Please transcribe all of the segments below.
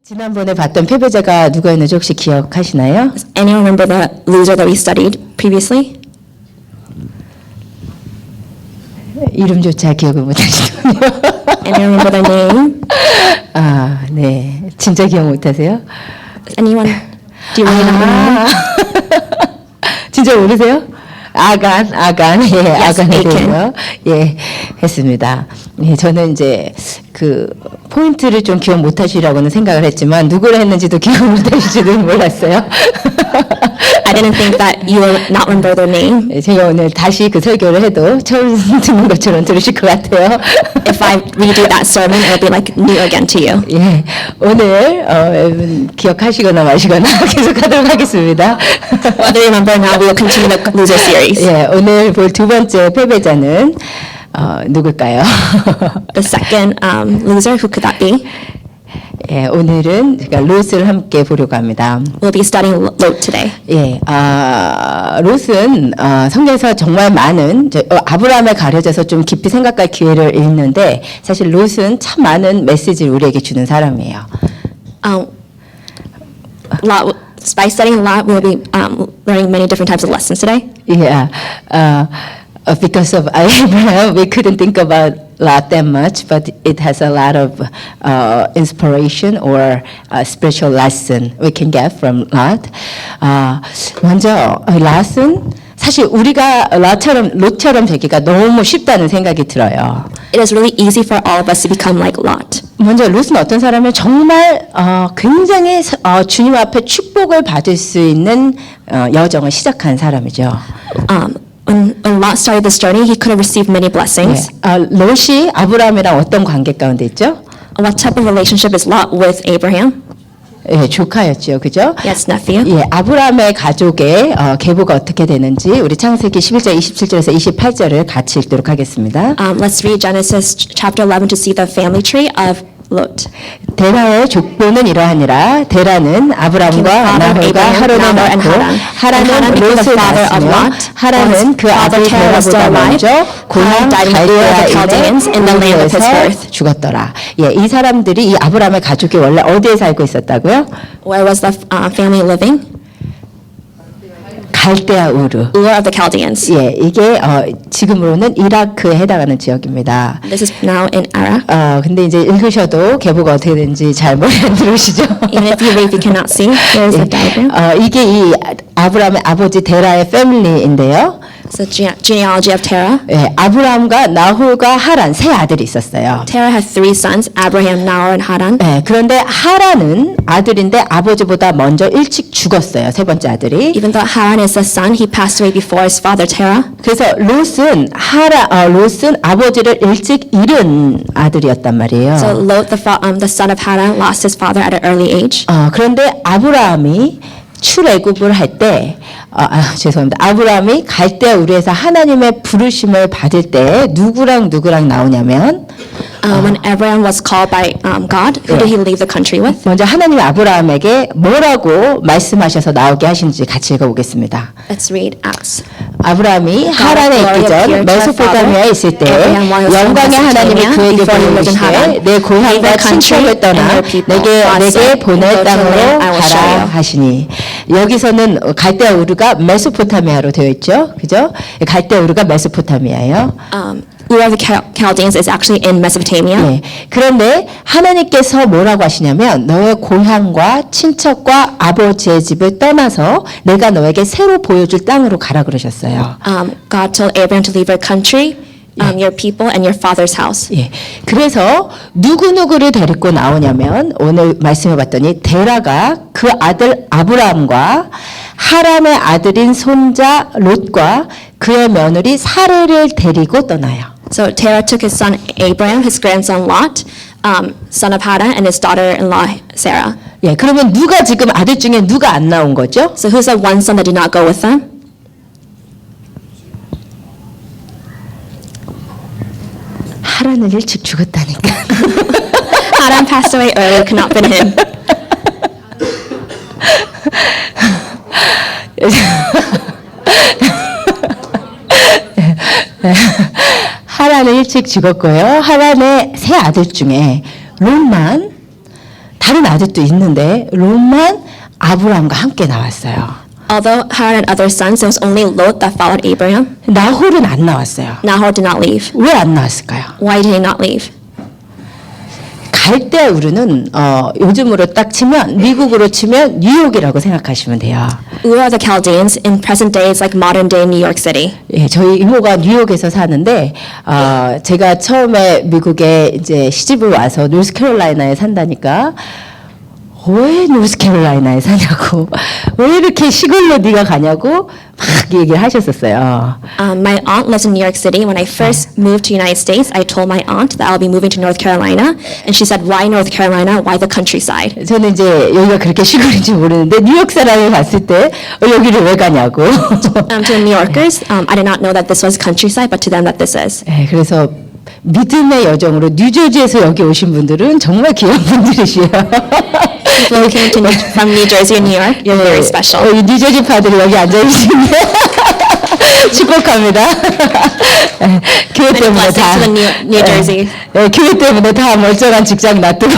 지난번에 봤던 패배자가 누구였는지 혹시 기억하시나요? Anyone remember the loser that we studied previously? 이름조차 기억을 못하시군요. Anyone remember their name? 아, 네. 진짜 기억 못하세요? Anyone? Do you really not remember? 진짜 모르세요? 아간, 예, Yes, 아간에 Achan. 대해서, 예, 했습니다. 예, 저는 이제 그 포인트를 좀 기억 못 하시라고는 생각을 했지만, 누구를 했는지도 기억 못 하실지도 몰랐어요. I didn't think that you will not remember their name. 예, 제가 오늘 다시 그 설교를 해도 처음 듣는 것처럼 들으실 것 같아요. If I redo that sermon, it'll be like new again to you. 예, 오늘 여러분 기억하시거나 마시거나 계속하도록 하겠습니다. Whether you remember or not, we will continue the loser series. 예, 오늘 볼 두 번째 패배자는 누굴까요? The second loser, who could that be? 예, 오늘은 제가 롯을 함께 보려고 합니다. We'll be studying Lot today. 예, 롯은 성경에서 정말 많은 아브라함에 가려져서 좀 깊이 생각할 기회를 잃는데 사실 롯은 참 많은 메시지를 우리에게 주는 사람이에요. Lot, by studying Lot, we'll be learning many different types of lessons today. Yeah, because of Abraham, we couldn't think about Lot that much, but it has a lot of inspiration or spiritual lesson we can get from Lot. 먼저 롯은 사실 우리가 롯처럼 되기가 너무 쉽다는 생각이 들어요. It is really easy for all of us to become like Lot. 먼저 롯은 어떤 사람은 정말 굉장히 주님 앞에 축복을 받을 수 있는 여정을 시작한 사람이죠. When Lot started this journey, he could have received many blessings. 롯이 아브라함이랑 어떤 관계 가운데 있죠? What type of relationship is Lot with Abraham? 예, 조카였죠, 그죠? Yes, nephew. 예, 아브라함의 가족의 계보가 어떻게 되는지 우리 창세기 11장 27절에서 28절을 같이 읽도록 하겠습니다. Let's read Genesis chapter 11 to see the family tree of Lot. 데라의 족보는 이러하니라. 데라는 아브라함과 나홀과 하란을 낳고 하란은 롯을 낳았으며 하란은 그 아들 데라보다 먼저 고향 갈대아에 있는 우르에서 죽었더라. 예, 이 사람들이 이 아브라함의 가족이 원래 어디에 살고 있었다고요? Where was the family living? 갈대아 우르. Ur of the Chaldeans. 예, 이게 지금으로는 이라크에 해당하는 지역입니다. This is now in Iraq. 근데 이제 읽으셔도 계보가 어떻게 되는지 잘 머리 안 들어오시죠? Even if you read, you cannot see. Here is the diagram. 이게 이 아브라함의 아버지 데라의 패밀리인데요. It's the genealogy of Terah. 예, 아브라함과 나홀과 하란 세 아들이 있었어요. Terah had three sons, Abraham, Nahor, and Haran. 예, 그런데 하란은 아들인데 아버지보다 먼저 일찍 죽었어요. 세 번째 아들이. Even though Haran is the son, he passed away before his father Terah. 그래서 롯은 아버지를 일찍 잃은 아들이었단 말이에요. So Lot, the son of Haran, lost his father at an early age. 그런데 아브라함이 출애굽을 할 때, 죄송합니다. 아브라함이 갈대아 우르에서 하나님의 부르심을 받을 때 누구랑 나오냐면 When Abraham was called by God, who did he leave the country with? 먼저 하나님이 아브라함에게 뭐라고 말씀하셔서 나오게 하신지 같이 읽어보겠습니다. Let's read Acts. 아브라함이 하란에 있기 전 메소포타미아에 있을 때 영광의 하나님이 그에게 보이시되 내 고향과 친척을 떠나 내게 보낼 땅으로 가라 하시니. 여기서는 갈대아 우르가 메소포타미아로 되어 있죠, 그죠? 갈대아 우르가 메소포타미아예요. Ur of the Chaldeans is actually in Mesopotamia. 네. 그런데 하나님께서 뭐라고 하시냐면 너의 고향과 친척과 아버지의 집을 떠나서 내가 너에게 새로 보여줄 땅으로 가라 그러셨어요. God told Abraham to leave your country, your people, and your father's house. 예. 그래서 누구누구를 데리고 나오냐면 오늘 말씀해 봤더니 데라가 그 아들 아브라함과 하란의 아들인 손자 롯과 그의 며느리 사레를 데리고 떠나요. So Terah took his son Abraham, his grandson Lot, son of Haran, and his daughter-in-law Sarah. 예. 그러면 누가 지금 아들 중에 누가 안 나온 거죠? So who's the one son that did not go with them? 하란은 일찍 죽었다니까. Haran passed away early, could not been him. 하란은 일찍 죽었고요. 하란의 세 아들 중에 롯만 다른 아들도 있는데 롯만 아브라함과 함께 나왔어요. Although Haran had other sons, there was only Lot that followed Abraham. 나홀은 안 나왔어요. Nahor did not leave. 왜 안 나왔을까요? Why did he not leave? 갈대 우르는 요즘으로 딱 치면 미국으로 치면 뉴욕이라고 생각하시면 돼요. Ur of the Chaldeans in present day is like modern day New York City. 예, 저희 이모가 뉴욕에서 사는데 제가 처음에 미국에 이제 시집을 와서 노스캐롤라이나에 산다니까 왜 노스캐롤라이나에 사냐고 왜 이렇게 시골로 네가 가냐고 막 얘기를 하셨었어요. My aunt lives in New York City. When I first moved to the United States, I told my aunt that I'll be moving to North Carolina, and she said, "Why North Carolina? Why the countryside?" 저는 이제 여기가 그렇게 시골인지 모르는데 뉴욕 사람이 봤을 때 여기를 왜 가냐고. To the New Yorkers, I did not know that this was countryside, but to them that this is. 예, 그래서 믿음의 여정으로 뉴저지에서 여기 오신 분들은 정말 귀한 분들이시에요. People who came from New Jersey and New York, you're very special. 뉴저지 파들이 여기 앉아 계신데 축복합니다. 예, 교회 Many 때문에 blessings 다 to the New Jersey. 예, 교회 때문에 다 멀쩡한 직장 놔두고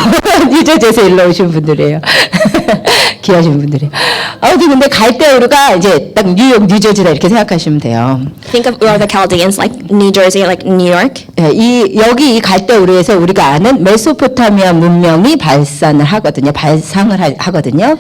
뉴저지에서 일로 오신 분들이에요. 귀하신 분들이에요. 아무튼 근데 갈대우르가 이제 딱 뉴욕, 뉴저지다 이렇게 생각하시면 돼요. Think of Ur of the Chaldeans like New Jersey, like New York. 예, 여기 이 갈대우르에서 우리가 아는 메소포타미아 문명이 발상을 하거든요. 하거든요.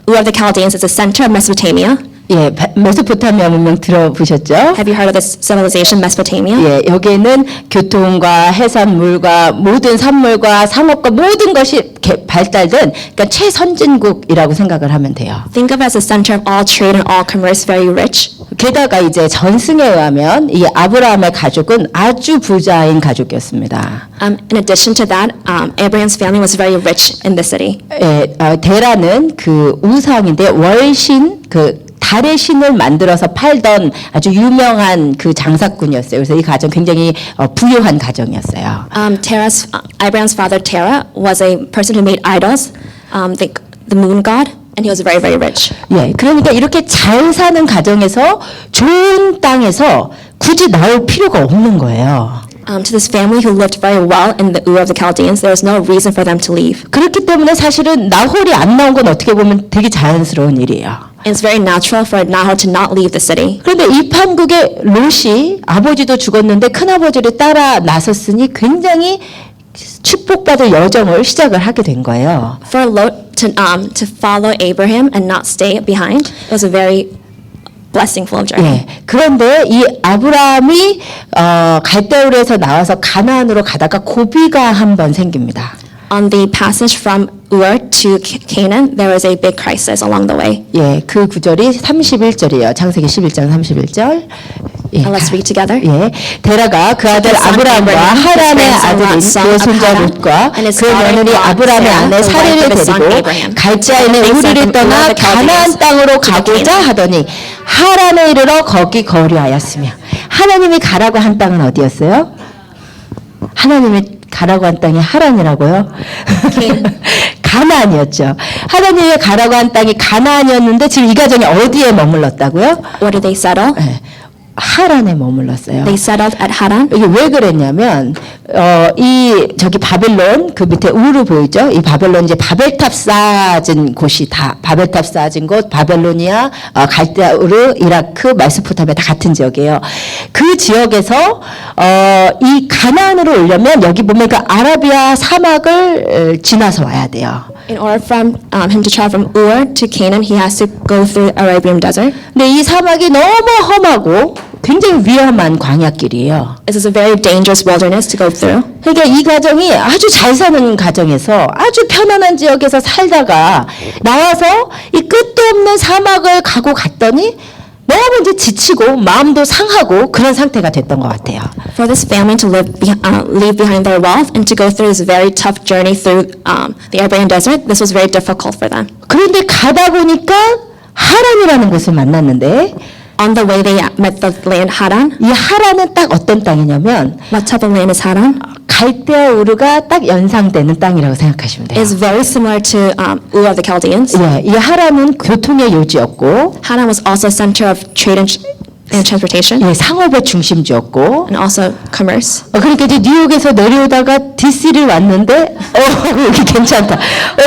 Ur of the Chaldeans is the center of Mesopotamia. 예, 메소포타미아 문명 들어보셨죠? Have you heard of this civilization, Mesopotamia? 예, 여기에는 교통과 해산물과 모든 산물과 상업과 모든 것이 발달된 그러니까 최선진국이라고 생각을 하면 돼요. Think of it as the center of all trade and all commerce, very rich. 게다가 이제 전승에 의하면 이 아브라함의 가족은 아주 부자인 가족이었습니다. In addition to that, Abraham's family was very rich in the city. 예, 데라는 그 우상인데 월신 그 달의 신을 만들어서 팔던 아주 유명한 그 장사꾼이었어요. 그래서 이 가정 굉장히 부유한 가정이었어요. Abraham's father Terah was a person who made idols, the moon god, and he was very, very rich. 예, 그러니까 이렇게 잘 사는 가정에서 좋은 땅에서 굳이 나올 필요가 없는 거예요. To this family who lived very well in the Ur of the Chaldeans, there was no reason for them to leave. 그렇기 때문에 사실은 나홀이 안 나온 건 어떻게 보면 되게 자연스러운 일이에요. And it's very natural for Nahor to not leave the city. 그런데 이 판국의 롯이 아버지도 죽었는데 큰아버지를 따라 나섰으니 굉장히 축복받을 여정을 시작을 하게 된 거예요. For Lot to follow Abraham and not stay behind, it was a very blessingful journey. 예. 그런데 이 아브라함이 갈대우르에서 나와서 가나안으로 가다가 고비가 한 번 생깁니다. On the passage from Ur to Canaan, there was a big crisis along the way. 예, 그 구절이 31절이에요. 창세기 11장 31절. 예, Let's read together. 예, 데라가 그 아들 아브라함과 하란의 아들인 그의 손자 롯과 그 며느리 아브라함의 아내 사례를 데리고 갈지아에 있는 우리를 떠나 가나안 땅으로 가고자 하더니 하란에 이르러 거기 거류하였으며 하나님이 가라고 한 땅은 어디였어요? 하나님이 가라고 한 땅이 하란이라고요? 가나안이었죠. 하나님이 가라고 한 땅이 가나안이었는데 지금 이 가정이 어디에 머물렀다고요? Where did they settle? 네, 하란에 머물렀어요. They settled at Haran. 이게 왜 그랬냐면 저기 바벨론 그 밑에 우르 보이죠? 이 바벨론 이제 바벨탑 쌓아진 곳이 다 바벨탑 쌓아진 곳 바벨로니아, 갈대아, 우르, 이라크, 메소포타미아 다 같은 지역이에요. 그 지역에서 이 가나안으로 오려면 여기 보면 그 아라비아 사막을 지나서 와야 돼요. In order for him to travel from Ur to Canaan, he has to go through Arabian desert. 근데 이 사막이 너무 험하고 굉장히 위험한 광야길이에요. This is a very dangerous wilderness to go through. 그러니까 이 가정이 아주 잘 사는 가정에서 아주 편안한 지역에서 살다가 나와서 이 끝도 없는 사막을 가고 갔더니 너무 이제 지치고 마음도 상하고 그런 상태가 됐던 것 같아요. For this family to leave behind their wealth and to go through this very tough journey through the Arabian desert, this was very difficult for them. 그런데 가다 보니까 하란이라는 곳을 만났는데 On the way, they met the land Haran. 이 하란은 딱 어떤 땅이냐면 What type of land is Haran? 갈대아 우르가 딱 연상되는 땅이라고 생각하시면 돼요. It's very similar to Ur of the Chaldeans. 예, 이 하란은 교통의 요지였고 Haran was also a center of trade and and transportation, 예, 상업의 중심지였고, and also commerce. 그러니까 이제 뉴욕에서 내려오다가 DC를 왔는데, 여기 괜찮다.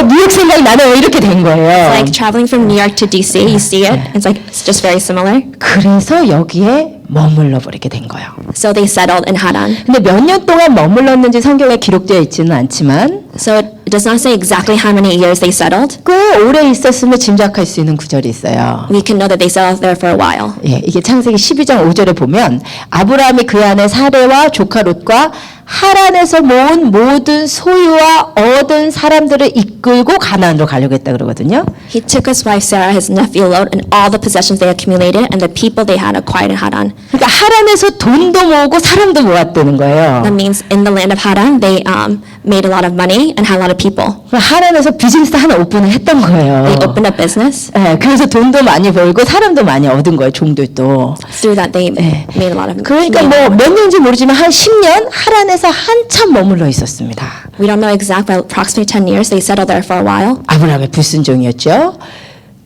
뉴욕 생각이 나네요. 이렇게 된 거예요. Like traveling from New York to DC, you see it. It's just very similar. 그래서 여기에 머물러 버리게 된 거예요. So they settled in Haran. 근데 몇 년 동안 머물렀는지 성경에 기록되어 있지는 않지만, So it does not say exactly how many years they settled. 꽤 오래 있었으면 짐작할 수 있는 구절이 있어요. We can know that they settled there for a while. 예, 이게 창세기 12장 5절에 보면 아브라함이 그 안에 사레와 조카 롯과 하란에서 모은 모든 소유와 얻은 사람들을 이끌고 가나안으로 가려고 했다 그러거든요. He took his wife Sarah, his nephew Lot, and all the possessions they accumulated and the people they had acquired in Haran. 그러니까 하란에서 돈도 모으고 사람도 모았다는 거예요. That means in the land of Haran, they made a lot of money and had a lot of people. 하란에서 비즈니스 하나 오픈을 했던 거예요. They opened a business. 예, 그래서 돈도 많이 벌고 사람도 많이 얻은 거예요. 종들도. Through that, they made a lot of 그러니까 money. 뭐 몇 년인지 모르지만 한 10년 하란에서 한참 머물러 있었습니다. We don't know exact, but approximately 10 years, they settled there for a while. 아브라함의 불순종이었죠.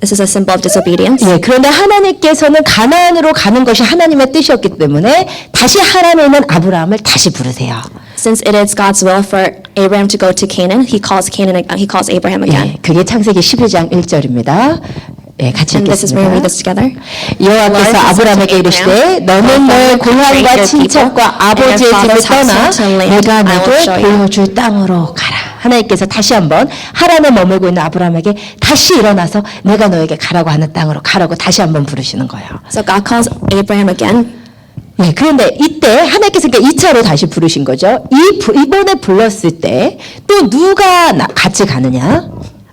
This is a symbol of disobedience. 예, 그런데 하나님께서는 가나안으로 가는 것이 하나님의 뜻이었기 때문에 다시 하란에 있는 아브라함을 다시 부르세요. Since it is God's will for Abraham to go to Canaan, he calls Abraham again. 예, 그게 창세기 12장 1절입니다. 예, 같이 And this is where we read 읽겠습니다. this together. 여호와께서 아브라함에게 이르시되 너는 너의 고향과 친척과 아버지의 집을 떠나 내가 너에게 보여줄 땅으로 가라. 하나님께서 다시 한번 하란에 머물고 있는 아브라함에게 다시 일어나서 내가 너에게 가라고 하는 땅으로 가라고 다시 한번 부르시는 거예요. So God calls Abraham again. 예, 그런데 이때 하나님께서 그러니까 2차로 다시 부르신 거죠. 이번에 불렀을 때 또 누가 같이 가느냐?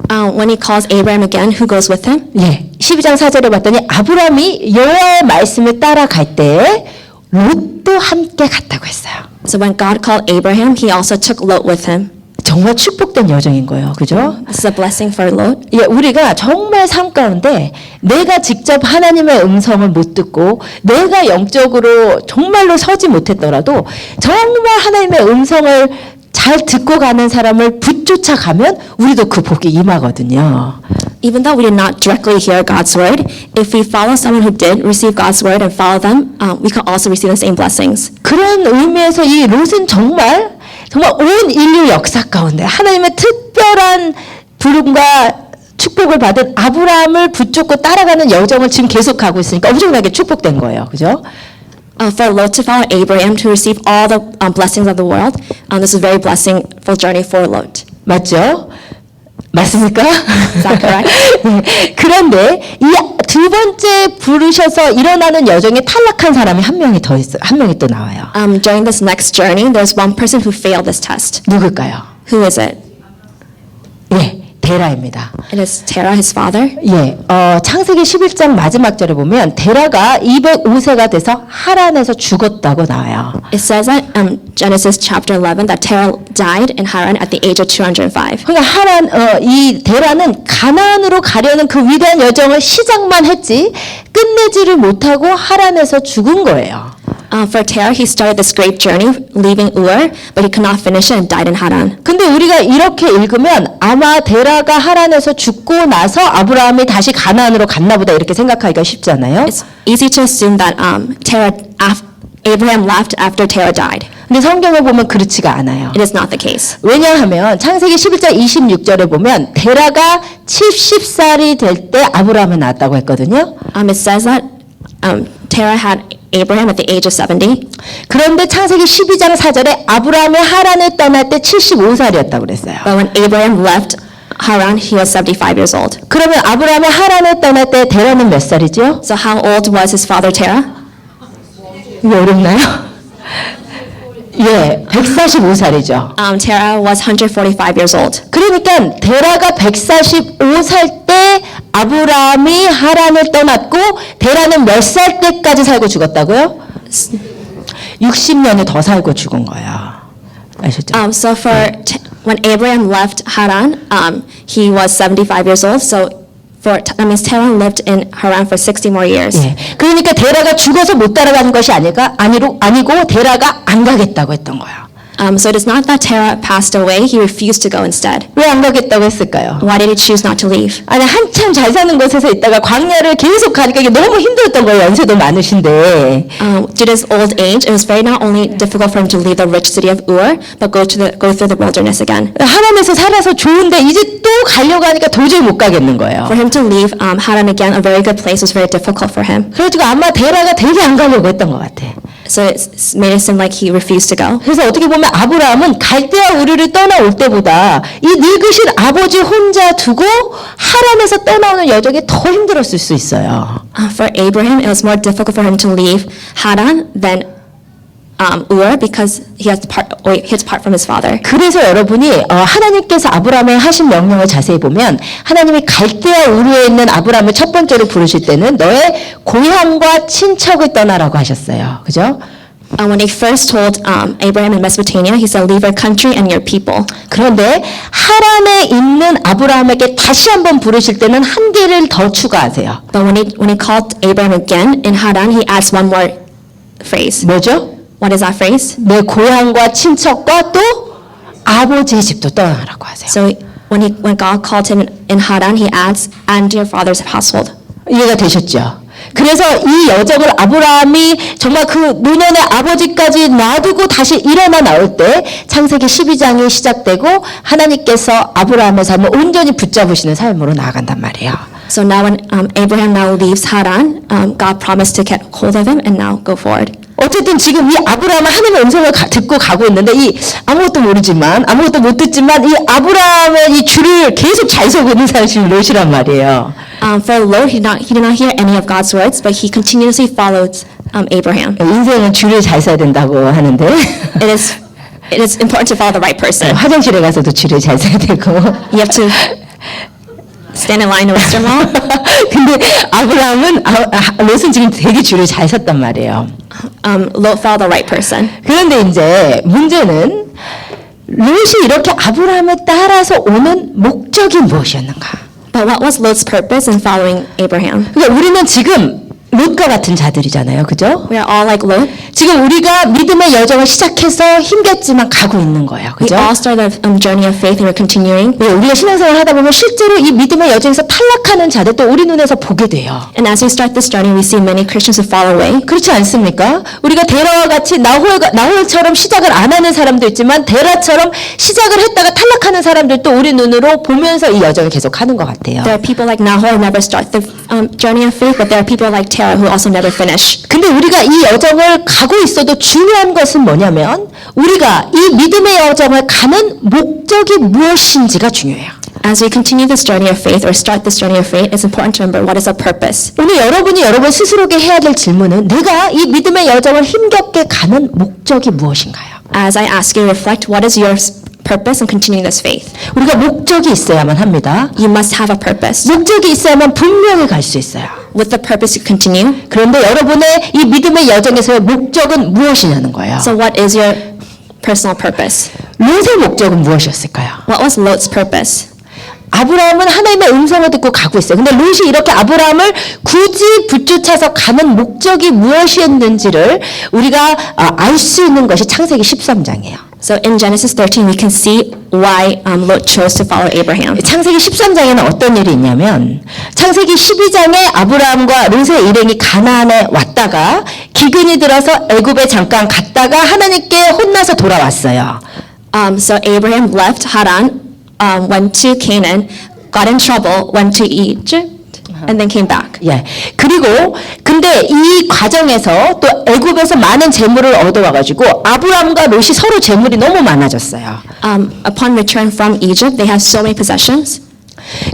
When he calls Abraham again, who goes with him? 예, 12장 4절에 봤더니 아브라함이 여호와의 말씀을 따라갈 때 롯도 함께 갔다고 했어요. So when God called Abraham, he also took Lot with him. 정말 축복된 여정인 거예요. 그죠? This is a blessing for Lot. 예, 우리가 정말 삶 가운데 내가 직접 하나님의 음성을 못 듣고 내가 영적으로 정말로 서지 못했더라도 정말 하나님의 음성을 잘 듣고 가는 사람을 붙쫓아 가면 우리도 그 복이 임하거든요. Even though we did not directly hear God's word, if we follow someone who did receive God's word and follow them, we can also receive the same blessings. 그런 의미에서 이 롯은 정말 온 인류 역사 가운데 하나님의 특별한 부름과 축복을 받은 아브라함을 붙잡고 따라가는 여정을 지금 계속하고 있으니까 엄청나게 축복된 거예요. 그죠? For Lot to follow Abraham to receive all the blessings of the world, this is a very blessingful journey for Lot. 맞죠? 맞습니까? Is that correct? 네. 그런데 이 두 번째 부르셔서 일어나는 여정에 탈락한 사람이 한 명이 더 있어요. 한 명이 또 나와요. During this next journey, there's one person who failed this test. 누굴까요? Who is it? 예, 데라입니다. It is Terah, his father. 예, 창세기 11장 마지막 절에 보면 데라가 205세가 돼서 하란에서 죽었다고 나와요. It says that Genesis chapter 11 that Terah died in Haran at the age of 205. 그러니까 이 데라는 가나안으로 가려는 그 위대한 여정을 시작만 했지 끝내지를 못하고 하란에서 죽은 거예요. For Terah, he started this great journey, leaving Ur, but he could not finish it and died in Haran. 근데 우리가 이렇게 읽으면 아마 데라가 하란에서 죽고 나서 아브라함이 다시 가나안으로 갔나 보다 이렇게 생각하기가 쉽잖아요. It's easy to assume that Abraham left after Terah died. 근데 성경을 보면 그렇지가 않아요. It is not the case. 왜냐하면 창세기 11장 26절에 보면 데라가 70살이 될 때 아브라함을 낳았다고 했거든요. It says that Terah had Abraham at the age of 70. 그런데 창세기 12장 4절에 아브라함이 하란을 떠날 때 75살이었다고 그랬어요. But when Abraham left Haran, he was 75 years old. 그러면 아브라함이 하란을 떠날 때 데라는 몇 살이죠? So how old was his father Terah? 이거 어렵나요? 예, 145살이죠. Terah was 145 years old. 그러니까 데라가 145살 때 아브라함이 하란을 떠났고 데라는 몇 살 때까지 살고 죽었다고요? 60년을 더 살고 죽은 거야. 아셨죠? So when Abraham left Haran, he was 75 years old. So that means Terah lived in Haran for 60 more years. 예. 그러니까 데라가 죽어서 못 따라가는 것이 아니고 데라가 안 가겠다고 했던 거야. So it is not that Terah passed away, he refused to go instead. 왜 안 가겠다고 했을까요? Why did he choose not to leave? 아니 한참 잘 사는 곳에서 있다가 광야를 계속 가니까 이게 너무 힘들었던 거예요. 연세도 많으신데. Due to his old age, it was very not only difficult for him to leave the rich city of Ur, but go through the wilderness again. 하나님에서 살아서 좋은데 이제 또 가려고 하니까 도저히 못 가겠는 거예요. For him to leave Haran again, a very good place, was very difficult for him. 그래가지고 아마 데라가 되게 안 가려고 했던 것 같아. So it made it seem like he refused to go. 그래서 어떻게 보면 아브라함은 갈대아 우르를 떠나올 때보다 이 늙으신 아버지 혼자 두고 하란에서 떠나오는 여정이 더 힘들었을 수 있어요. For Abraham, it was more difficult for him to leave Haran than Ur because he had to part from his father. 그래서 여러분이 하나님께서 아브라함에 하신 명령을 자세히 보면 하나님이 갈대아 우르에 있는 아브라함을 첫 번째로 부르실 때는 너의 고향과 친척을 떠나라고 하셨어요. 그죠? When he first told Abraham in Mesopotamia, he said, "Leave your country and your people." 그런데 하란에 있는 아브라함에게 다시 한번 부르실 때는 한 개를 더 추가하세요. But when he called Abraham again in Haran, he adds one more phrase. 뭐죠? What is that phrase? 내 고향과 친척과 또 아버지의 집도 떠나라고 하세요. So when God called him in Haran, he adds, "and your father's household." 이해가 되셨죠? 그래서 이 여정을 아브라함이 정말 그 노년의 아버지까지 놔두고 다시 일어나 나올 때 창세기 12장이 시작되고 하나님께서 아브라함의 삶을 온전히 붙잡으시는 삶으로 나아간단 말이에요. So now when Abraham now leaves Haran, God promised to get hold of him and now go forward. 어쨌든 지금 이 아브라함은 하나님의 음성을 듣고 가고 있는데 이 아무것도 모르지만 아무것도 못 듣지만 이 아브라함의 이 줄을 계속 잘 서고 있는 사람이 지금 롯이란 말이에요. For Lot, he did not hear any of God's words, but he continuously followed Abraham. 인생은 줄을 잘 서야 된다고 하는데 It is important to follow the right person. 화장실에 가서도 줄을 잘 서야 되고 You have to stand in line in the restroom mall. 근데 아브라함은 롯은 지금 되게 줄을 잘 섰단 말이에요. Lot followed the right person. 그런데 이제 문제는 롯이 이렇게 아브라함을 따라서 오는 목적이 무엇이었는가? But what was Lot's purpose in following Abraham? 그러니까 우리는 지금 롯과 같은 자들이잖아요. 그죠? We are all like Lot. 지금 우리가 믿음의 여정을 시작해서 힘겹지만 가고 있는 거예요. We 그죠? all started a journey of faith and we're continuing. 왜 우리가 신앙생활을 하다 보면 실제로 이 믿음의 여정에서 탈락하는 자들 또 우리 눈에서 보게 돼요. And as we start this journey, we see many Christians who fall away. 그렇지 않습니까? 우리가 데라와 같이 나홀처럼 시작을 안 하는 사람도 있지만 데라처럼 시작을 했다가 탈락하는 사람들도 우리 눈으로 보면서 이 여정을 계속 하는 것 같아요. There are people like Nahor who never start the journey of faith, but there are people like Terah who also never finish. 근데 우리가 이 여정을 가고 있어도 중요한 것은 뭐냐면 우리가 이 믿음의 여정을 가는 목적이 무엇인지가 중요해요. As we continue this journey of faith or start this journey of faith, it's important to remember what is our purpose. 오늘 여러분이 여러분 스스로에게 해야 될 질문은 내가 이 믿음의 여정을 힘겹게 가는 목적이 무엇인가요? As I ask you to reflect, what is your purpose in continuing this faith? 우리가 목적이 있어야만 합니다. You must have a purpose. 목적이 있어야만 분명히 갈 수 있어요. With the purpose you continue. 그런데 여러분의 이 믿음의 여정에서의 목적은 무엇이냐는 거예요. So what is your personal purpose? 롯의 목적은 무엇이었을까요? What was Lot's purpose? 아브라함은 하나님의 음성을 듣고 가고 있어요. 근데 롯이 이렇게 아브라함을 굳이 붙쫓아서 가는 목적이 무엇이었는지를 우리가 알 수 있는 것이 창세기 13장이에요. So in Genesis 13, we can see why Lot chose to follow Abraham. 창세기 13장에는 어떤 일이 있냐면 창세기 12장에 아브라함과 롯의 일행이 가나안에 왔다가 기근이 들어서 애굽에 잠깐 갔다가 하나님께 혼나서 돌아왔어요. So Abraham left Haran, went to Canaan, got in trouble, went to Egypt, and then came back. 예. 그리고 근데 이 과정에서 또 애굽에서 많은 재물을 얻어와가지고 아브라함과 롯이 서로 재물이 너무 많아졌어요. Upon return from Egypt, they have so many possessions.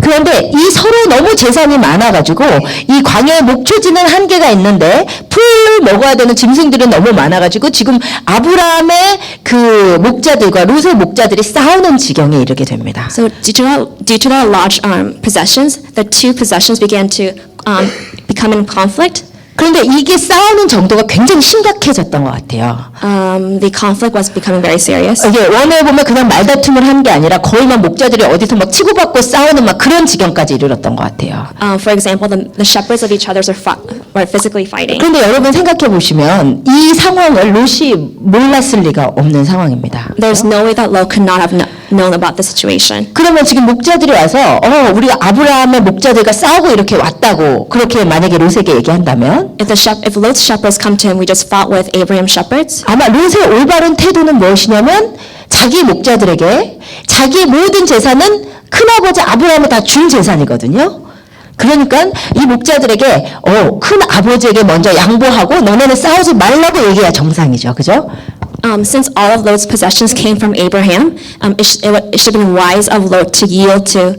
그런데 이 서로 너무 재산이 많아가지고 이 광야의 목초지는 한계가 있는데 풀을 먹어야 되는 짐승들은 너무 많아가지고 지금 아브라함의 그 목자들과 롯의 목자들이 싸우는 지경에 이르게 됩니다. So due to the large possessions, the two possessions began to become in conflict. 그런데 이게 싸우는 정도가 굉장히 심각해졌던 것 같아요. The conflict was becoming very serious. 이게 원에 보면 그냥 말다툼을 한 게 아니라 거의 막 목자들이 어디서 막 치고받고 싸우는 막 그런 지경까지 이르렀던 것 같아요. For example, the shepherds of each other were physically fighting. 그런데 여러분 생각해 보시면 이 상황을 롯이 몰랐을 리가 없는 상황입니다. There's no way that Lot could not have known about the situation. 그러면 지금 목자들이 와서 우리가 아브라함의 목자들과 싸우고 이렇게 왔다고 그렇게 만약에 롯에게 얘기한다면 If Lot's shepherds come to him, we just fought with Abraham's shepherds. 아마 롯의 올바른 태도는 무엇이냐면 자기 목자들에게 자기의 모든 재산은 큰아버지 아브라함이 다 준 재산이거든요. 그러니까 이 목자들에게 큰 아버지에게 먼저 양보하고 너네는 싸우지 말라고 얘기해야 정상이죠. 그죠? Since all of Lot's possessions came from Abraham, it should have been wise of Lot to yield to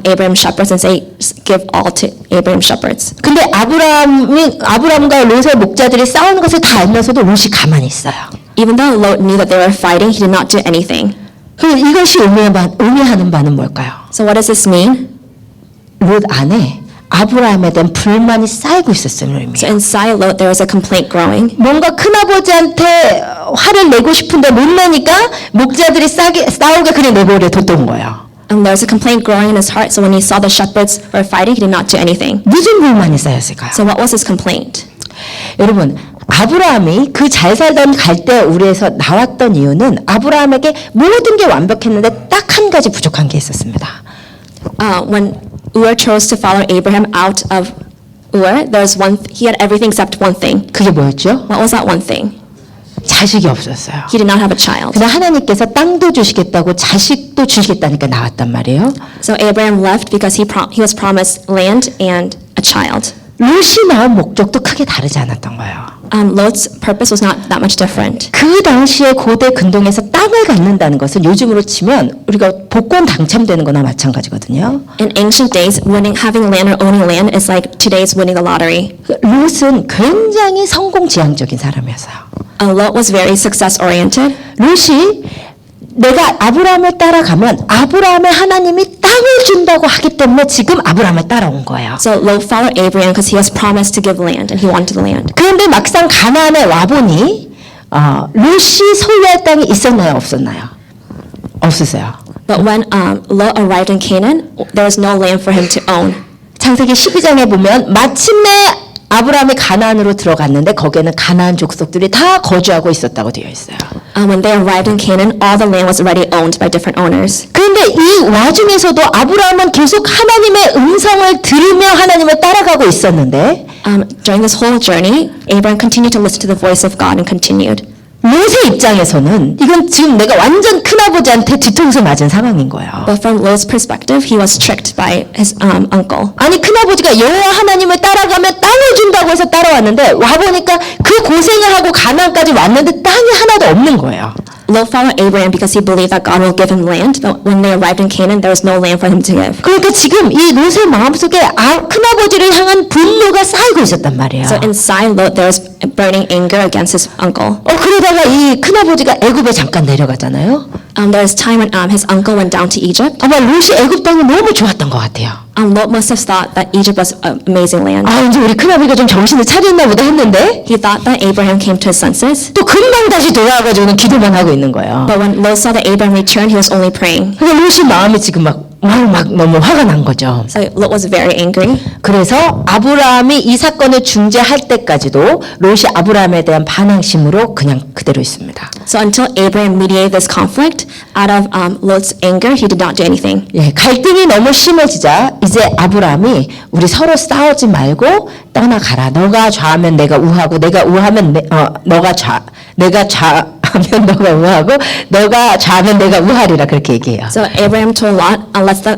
Abraham's shepherds and say, give all to Abraham's shepherds. 근데 아브라함과 롯의 목자들이 싸우는 것을 다 알면서도 롯이 가만히 있어요. Even though Lot knew that they were fighting, he did not do anything. 그럼 이것이 의미하는 바는 뭘까요? So what does this mean? 롯 안에 아브라함에 대한 불만이 쌓이고 있었음을 So 의미해요. inside Lot, there was a complaint growing. 뭔가 큰아버지한테 화를 내고 싶은데 못 내니까 목자들이 싸우게 그냥 내버려 뒀던 거예요. And there was a complaint growing in his heart, so when he saw the shepherds were fighting, he did not do anything. 무슨 불만이 쌓였을까요? So what was his complaint? 여러분 아브라함이 그 잘 살던 갈대 우리에서 나왔던 이유는 아브라함에게 모든 게 완벽했는데 딱 한 가지 부족한 게 있었습니다. When Ur chose to follow Abraham out of Ur, he had everything except one thing. 그게 뭐였죠? What was that one thing? 자식이 없었어요. He did not have a child. 그래서 하나님께서 땅도 주시겠다고 자식도 주시겠다니까 나왔단 말이에요. So Abraham left because he was promised land and a child. 롯이 나온 목적도 크게 다르지 않았던 거예요. Lot's purpose was not that much different. 그 당시에 고대 근동에서 땅을 갖는다는 것은 요즘으로 치면 우리가 복권 당첨되는 거나 마찬가지거든요. In ancient days, having land or owning land is like today's winning the lottery. 롯은 굉장히 성공지향적인 사람이었어요. Lot was very success oriented. 롯이 내가 아브라함을 따라가면 아브라함의 하나님이 땅을 준다고 하기 때문에 지금 아브라함을 따라온 거예요. So Lot followed Abraham because he was promised to give land and he wanted the land. 그런데 막상 가나안에 와보니 롯이 소유할 땅이 있었나요? 없었나요? 없었어요. But when Lot arrived in Canaan, there was no land for him to own. 창세기 12장에 보면 마침내 아브라함이 가나안으로 들어갔는데 거기에는 가나안 족속들이 다 거주하고 있었다고 되어 있어요. When they arrived in Canaan, all the land was already owned by different owners. 그런데 이 와중에서도 아브라함은 계속 하나님의 음성을 들으며 하나님을 따라가고 있었는데 During this whole journey, Abraham continued to listen to the voice of God and continued. 롯의 입장에서는 이건 지금 내가 완전 큰아버지한테 뒤통수 맞은 상황인 거예요. But from Lot's perspective, he was tricked by his uncle. 아니 큰아버지가 여호와 하나님을 따라가면 땅을 준다고 해서 따라왔는데 와보니까 그 고생을 하고 가나안까지 왔는데 땅이 하나도 없는 거예요. Lot followed Abraham because he believed that God will give him land, but when they arrived in Canaan, there was no land for him to give. 그러니까 지금 이 롯의 마음속에 큰아버지를 향한 분노가 쌓이고 있었단 말이에요. So inside Lot, there was burning anger against his uncle. 그러다가 이 큰아버지가 애굽에 잠깐 내려가잖아요. There was time when his uncle went down to Egypt. 아마 롯이 애굽 땅이 너무 좋았던 것 같아요. Lot must have thought that Egypt was an amazing land. 이제 우리 큰아버지가 좀 정신을 차렸나 보다 했는데 He thought that Abraham came to his senses. 또 금방 다시 돌아와가지고는 기도만 하고 있는 거예요. But when Lot saw that Abraham returned, he was only praying. 그러니까 롯이 마음이 지금 막 너무 화가 난 거죠. So Lot was very angry. 그래서 아브라함이 이 사건을 중재할 때까지도 롯이 아브라함에 대한 반항심으로 그냥 그대로 있습니다. So until Abraham mediated this conflict, out of Lot's anger, he did not do anything. 갈등이 너무 심해지자 이제 아브라함이 우리 서로 싸우지 말고 떠나가라. 너가 좌하면 내가 우하고 내가 우하면 너가 좌. 내가 좌하면 너가 우하고 너가 좌하면 내가 우하리라 그렇게 얘기해요. So Abraham told Lot,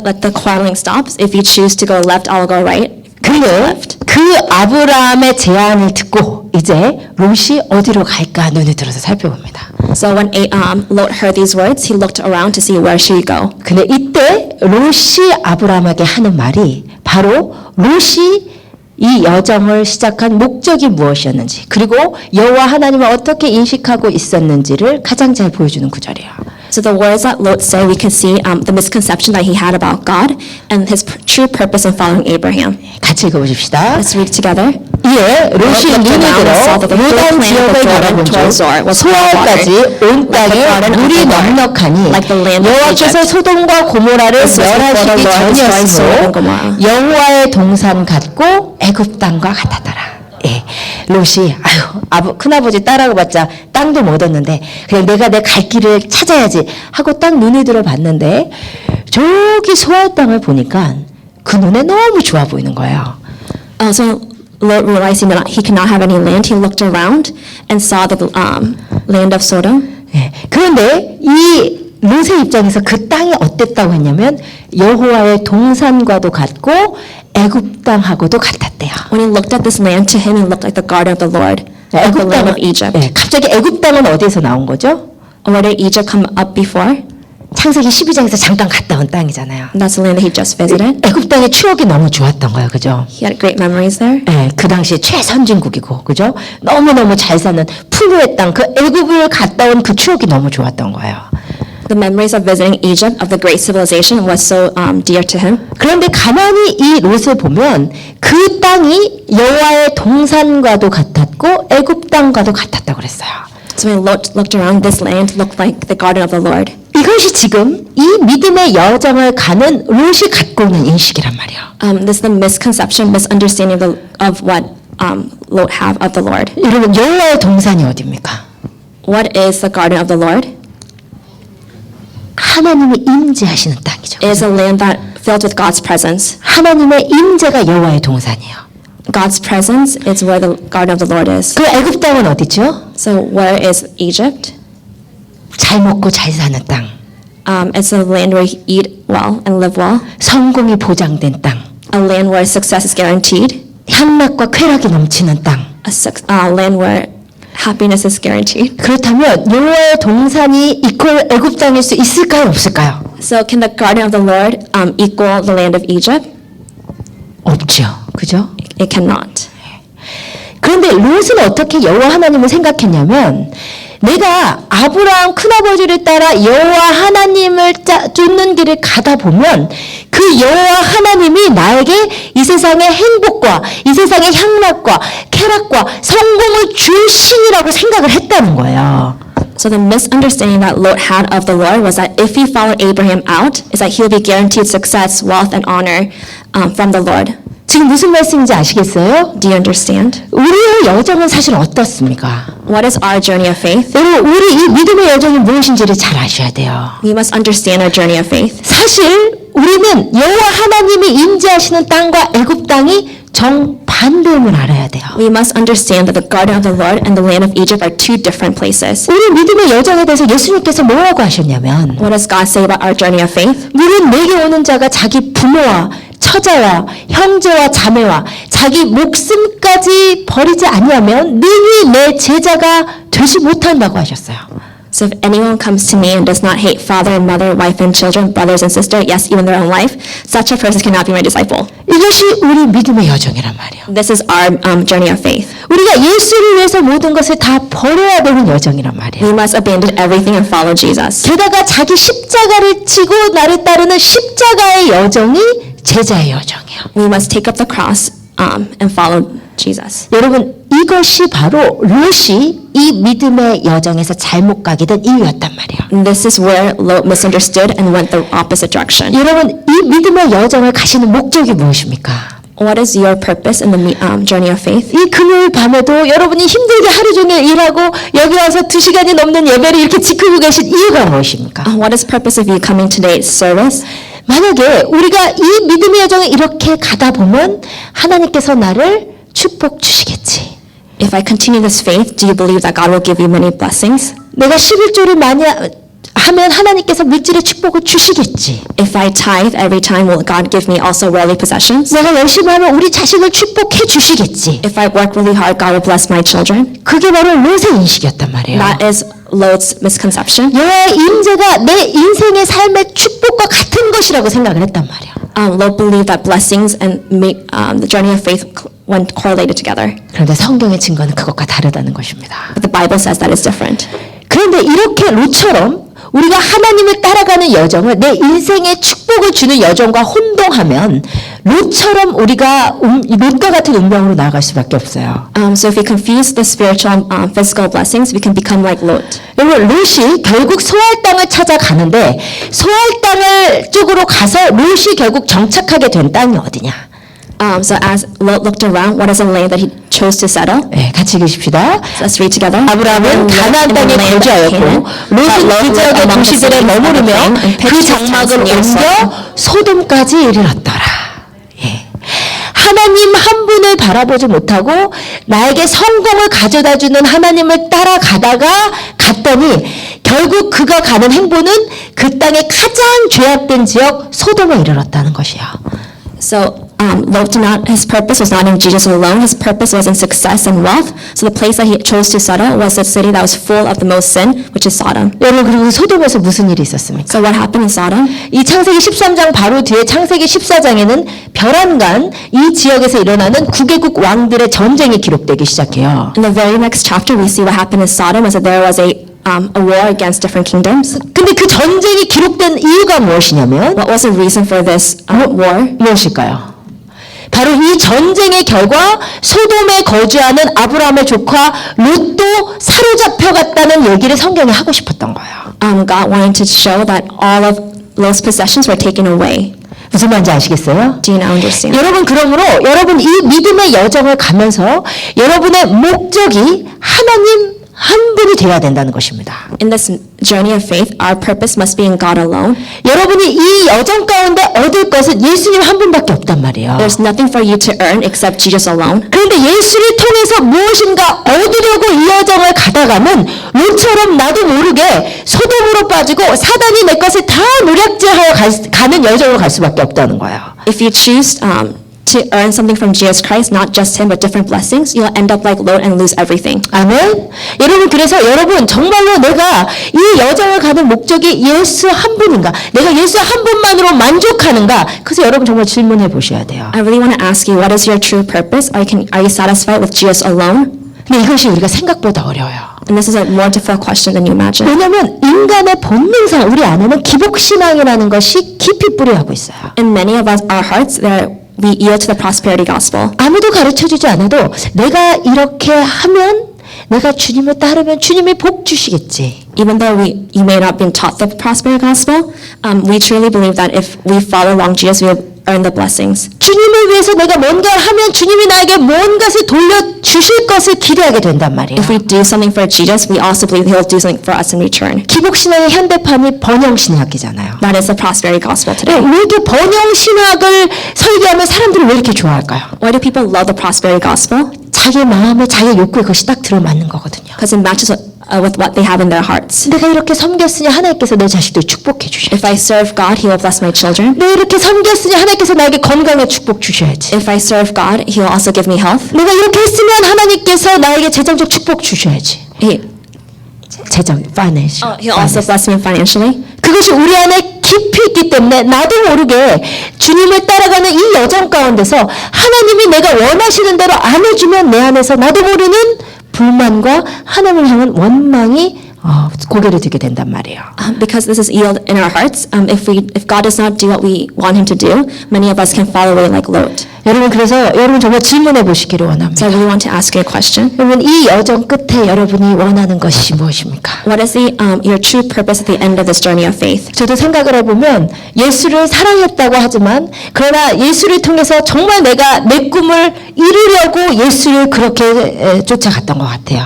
let the quarreling stop. If you choose to go left, I'll go right. 근데 그 아브라함의 제안을 듣고 이제 롯이 어디로 갈까 눈을 들어서 살펴봅니다. So when Lot heard these words, he looked around to see where should he go. 근데 이때 롯이 아브라함에게 하는 말이 바로 롯이 이 여정을 시작한 목적이 무엇이었는지 그리고 여호와 하나님을 어떻게 인식하고 있었는지를 가장 잘 보여주는 구절이에요. So the words that Lot say, we can see the misconception that he had about God and his true purpose in following Abraham. 같이 읽어보십시다. Let's read together. 이에 롯이 눈이 들어 요단 지역을 바라본 중 소알까지 온 땅에 물이 넉넉하니 여호와께서 소돔과 고모라를 멸하시기 전이었으므로 여호와의 동산 같고 애굽 땅과 같았더라. 예, 롯이 큰아버지 딸하고 봤자 땅도 못 얻는데 그냥 내가 내 갈 길을 찾아야지 하고 딱 눈이 들어 봤는데 저기 소알 땅을 보니까 그 눈에 너무 좋아 보이는 거예요. So Lot realizing that he could not have any land, he looked around and saw the land of Sodom. 예, 그런데 이 롯의 입장에서 그 땅이 어땠다고 했냐면 여호와의 동산과도 같고 애굽 땅하고도 같았대요. When he looked at this land, to him it looked like the garden of the Lord, like the land of Egypt. 예, 갑자기 애굽 땅은 어디에서 나온 거죠? Where did Egypt come up before? 창세기 12장에서 잠깐 갔다 온 땅이잖아요. That's the land that he just visited. 애굽 땅의 추억이 너무 좋았던 거예요, 그죠? He had great memories there. 예, 그 당시에 최선진국이고, 그죠? 너무너무 잘 사는 풍요의 땅, 그 애굽을 갔다 온 그 추억이 너무 좋았던 거예요. The memories of visiting Egypt, of the great civilization, was so dear to him. 그런데 가만히 이 롯을 보면 그 땅이 여호와의 동산과도 같았고 애굽 땅과도 같았다고 그랬어요. So when Lot looked around, this land looked like the garden of the Lord. 이것이 지금 이 믿음의 여정을 가는 롯이 갖고 있는 인식이란 말이에요. This is the misconception, misunderstanding of what Lot have of the Lord. 여러분, 여호와의 동산이 어디입니까? What is the garden of the Lord? 하나님이 임재하시는 땅이죠. It is a land that filled with God's presence. 하나님의 임재가 여호와의 동산이에요. God's presence is where the garden of the Lord is. 그 애굽 땅은 어디죠? So where is Egypt? 잘 먹고 잘 사는 땅. It's a land where you eat well and live well. 성공이 보장된 땅. A land where success is guaranteed. 향락과 쾌락이 넘치는 땅. A land where happiness is guaranteed. 그렇다면 여호와의 동산이 이퀄 애굽 땅일 수 있을까요, 없을까요? So can the garden of the Lord equal the land of Egypt? 없죠. 그죠? It cannot. 그런데 롯은 어떻게 여호와 하나님을 생각했냐면 내가 아브라함 큰아버지를 따라 여호와 하나님을 쫓는 길을 가다 보면 그 여호와 하나님이 나에게 이 세상의 행복과 이 세상의 향락과 쾌락과 성공을 줄 신이라고 생각을 했다는 거예요. So the misunderstanding that Lot had of the Lord was that if he followed Abraham out, is that he will be guaranteed success, wealth, and honor from the Lord. 지금 무슨 말씀인지 아시겠어요? Do you understand? 우리의 여정은 사실 어떻습니까? What is our journey of faith? 여러분, 우리 이 믿음의 여정이 무엇인지를 잘 아셔야 돼요. We must understand our journey of faith. 사실 우리는 여호와 하나님이 임재하시는 땅과 애굽 땅이 정반대임을 알아야 돼요. We must understand that the garden of the Lord and the land of Egypt are two different places. 우리 믿음의 여정에 대해서 예수님께서 뭐라고 하셨냐면 What does God say about our journey of faith? 누군 내게 오는 자가 자기 부모와 처자와 형제와 자매와 자기 목숨까지 버리지 아니하면 능히 내 제자가 되지 못한다고 하셨어요. So if anyone comes to me and does not hate father and mother, wife and children, brothers and sisters, yes, even their own life, such a person cannot be my disciple. 이것이 우리 믿음의 여정이란 말이에요. This is our journey of faith. 우리가 예수를 위해서 모든 것을 다 버려야 되는 여정이란 말이에요. We must abandon everything and follow Jesus. 게다가 자기 십자가를 지고 나를 따르는 십자가의 여정이 제자의 여정이에요. We must take up the cross and follow Jesus. 여러분, 이것이 바로 롯이 이 믿음의 여정에서 잘못 가게 된 이유였단 말이에요. And this is where Lot misunderstood and went the opposite direction. 여러분, 이 믿음의 여정을 가시는 목적이 무엇입니까? What is your purpose in the journey of faith? 이 금요일 밤에도 여러분이 힘들게 하루 종일 일하고 여기 와서 2시간이 넘는 예배를 이렇게 지키고 계신 이유가 무엇입니까? What is the purpose of you coming to today's service? 만약에 우리가 이 믿음의 여정을 이렇게 가다 보면 하나님께서 나를 축복 주시겠지. If I continue this faith, do you believe that God will give you many blessings? 내가 11조를 많이 하면 하나님께서 물질의 축복을 주시겠지. If I tithe every time, will God give me also worldly possessions? 내가 열심히 하면 우리 자식을 축복해 주시겠지. If I work really hard, God will bless my children? 그게 바로 롯의 인식이었단 말이에요. That is Lot's misconception. 여호와의 임재가 내 인생의 삶의 축복과 같은 것이라고 생각을 했단 말이에요. Lot believed that blessings and the journey of faith went correlated together. 그런데 성경의 증거는 그것과 다르다는 것입니다. But the Bible says that is different. 그런데 이렇게 롯처럼 우리가 하나님을 따라가는 여정을 내 인생에 축복을 주는 여정과 혼동하면 롯처럼 우리가 롯과 같은 운명으로 나아갈 수밖에 없어요. So if we confuse the spiritual and physical blessings, we can become like Lot. 여러분 롯이 결국 소알 땅을 찾아가는데 소알 땅을 쪽으로 가서 롯이 결국 정착하게 된 땅이 어디냐? So as Lot looked around, what is the land that he chose to settle? 네, 같이 읽으십시다. So let's read together. 아브라함은 가나안 땅에 거주하였고 롯은 그 지역의 도시들에 머무르며 그 장막을 옮겨 소돔까지 이르렀더라. 예. 하나님 한 분을 바라보지 못하고 나에게 성공을 가져다주는 하나님을 따라가다가 갔더니 결국 그가 가는 행보는 그 땅의 가장 죄악된 지역 소돔에 이르렀다는 것이요. So Lot did not, his purpose was not in Jesus alone. His purpose was in success and wealth. So the place that he chose to settle was a city that was full of the most sin, which is Sodom. 여러분 그리고 소돔에서 무슨 일이 있었습니까? So what happened in Sodom? 이 창세기 13장 바로 뒤에 창세기 14장에는 벼란간 이 지역에서 일어나는 9개국 왕들의 전쟁이 기록되기 시작해요. In the very next chapter, we see what happened in Sodom was that there was a war against different kingdoms. 근데 그 전쟁이 기록된 이유가 무엇이냐면 What was the reason for this war? 무엇일까요? 바로 이 전쟁의 결과 소돔에 거주하는 아브라함의 조카 롯도 사로잡혀 갔다는 얘기를 성경에 하고 싶었던 거예요. God wanted to show that all of Lot's possessions were taken away. 무슨 말인지 아시겠어요? Do you now understand? 여러분 그러므로 여러분 이 믿음의 여정을 가면서 여러분의 목적이 하나님 한 분이 되어야 된다는 것입니다. In this journey of faith, our purpose must be in God alone. 여러분이 이 여정 가운데 얻을 것은 예수님 한 분밖에 없단 말이에요. There's nothing for you to earn except Jesus alone. 그런데 예수를 통해서 무엇인가 얻으려고 이 여정을 가다가는 롯처럼 나도 모르게 소돔으로 빠지고 사단이 내 것을 다 노략질하여 가는 여정으로 갈 수밖에 없다는 거예요. If you choose to earn something from Jesus Christ, not just Him, but different blessings, you'll end up like Lot and lose everything. 아멘. 여러분 그래서 여러분 정말로 내가 이 여정을 가는 목적이 예수 한 분인가? 내가 예수 한 분만으로 만족하는가? 그래서 여러분 정말 질문해 보셔야 돼요. I really want to ask you, what is your true purpose? Are you satisfied with Jesus alone? 근데 이것이 우리가 생각보다 어려워요. And this is a more difficult question than you imagine. 왜냐하면 인간의 본능상 우리 안에는 기복신앙이라는 것이 깊이 뿌리하고 있어요. In many of us, our hearts, we yield to the prosperity gospel. 아무도 가르쳐주지 않아도 내가 이렇게 하면 내가 주님을 따르면 주님이 복 주시겠지. Even though you may not have been taught the prosperity gospel, we truly believe that if we follow along Jesus, we will earn the blessings. 주님을 위해서 내가 뭔가를 하면 주님이 나에게 뭔가를 돌려주실 것을 기대하게 된단 말이에요. If we do something for Jesus, we also believe He'll do something for us in return. 기복신앙의 현대판이 번영신학이잖아요. That is the prosperity gospel 왜 today. 이렇게 번영신학을 설계하면 사람들이 왜 이렇게 좋아할까요? Why do people love the prosperity gospel? 자기 마음에 자기 욕구에 그것이 딱 들어맞는 거거든요. Because it matches with what they have in their hearts. 내가 이렇게 섬겼으니 하나님께서 내 자식들 축복해 주셔야지. If I serve God, He will bless my children. 내가 이렇게 섬겼으니 하나님께서 나에게 건강의 축복 주셔야지. If I serve God, He will also give me health. 내가 이렇게 했으면 하나님께서 나에게 재정적 축복 주셔야지. 재정, financial. He'll also bless me financially. 그것이 우리 안에 깊이 있기 때문에 나도 모르게 주님을 따라가는 이 여정 가운데서 하나님이 내가 원하시는 대로 안 해주면 내 안에서 나도 모르는 불만과 하나님을 향한 원망이 고개를 들게 된단 말이에요. Because this is yield in our hearts. If God does not do what we want Him to do, many of us can fall away like Lot. 여러분 그래서 여러분 정말 질문해 보시기를 원합니다. So I really want to ask you a question. 여러분 이 여정 끝에 여러분이 원하는 것이 무엇입니까? What is your true purpose at the end of this journey of faith? 저도 생각을 해보면 예수를 사랑했다고 하지만 그러나 예수를 통해서 정말 내가 내 꿈을 이루려고 예수를 그렇게 쫓아갔던 것 같아요.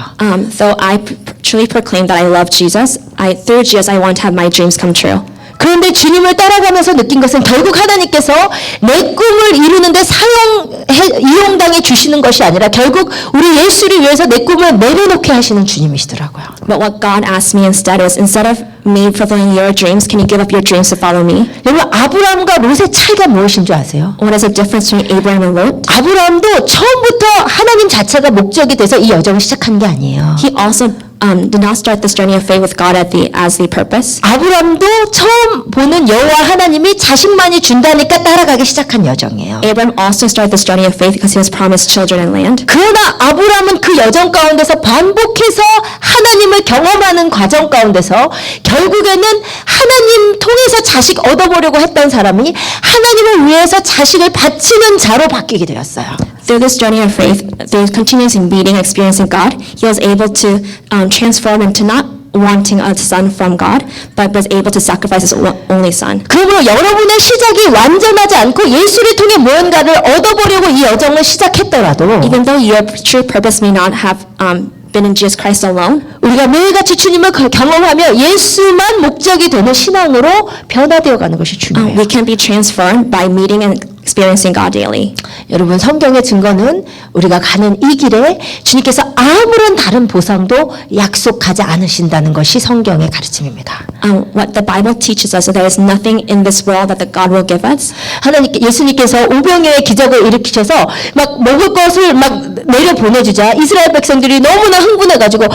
So I truly proclaim that I love Jesus. Through Jesus, I want to have my dreams come true. 그런데 주님을 따라가면서 느낀 것은 결국 하나님께서 내 꿈을 이루는데 이용당해 주시는 것이 아니라 결국 우리 예수를 위해서 내 꿈을 내려놓게 하시는 주님이시더라고요. But what God asked me instead was, instead of me fulfilling your dreams, can you give up your dreams to follow me? 여러분 아브라함과 롯의 차이가 무엇인 줄 아세요? What is the difference between Abraham and Lot? 아브라함도 처음부터 하나님 자체가 목적이 돼서 이 여정을 시작한 게 아니에요. He also did not start this journey of faith with God as the purpose. 아브라함도 처음 보는 아브라함은 여호와 하나님이 자식만이 준다니까 따라가기 시작한 여정이에요. Abraham also started this journey of faith because he was promised children and land. 그러나 아브라함은 그 여정 가운데서 반복해서 하나님을 경험하는 과정 가운데서 결국에는 하나님 통해서 자식 얻어보려고 했던 사람이 하나님을 위해서 자식을 바치는 자로 바뀌게 되었어요. Through this journey of faith, through continuous meeting, experiencing God, he was able to transform into not wanting a son from God, but was able to sacrifice his only son. 그러므로 여러분의 시작이 완전하지 않고 예수를 통해 무언가를 얻어보려고 이 여정을 시작했더라도 Even though your true purpose may not have been in Jesus Christ alone, 우리가 매일같이 주님을 경험하며 예수만 목적이 되는 신앙으로 변화되어 가는 것이 중요해요. we can be transformed by meeting and experiencing God daily. 여러분 성경의 증거는 우리가 가는 이 길에 주님께서 아무런 다른 보상도 약속하지 않으신다는 것이 성경의 가르침입니다. What the Bible teaches us is there is nothing in this world that the God will give us. 예수님께서 오병이어의 기적을 일으키셔서 막 먹을 것을 막 내려 보내주자 이스라엘 백성들이 너무나 흥분해가지고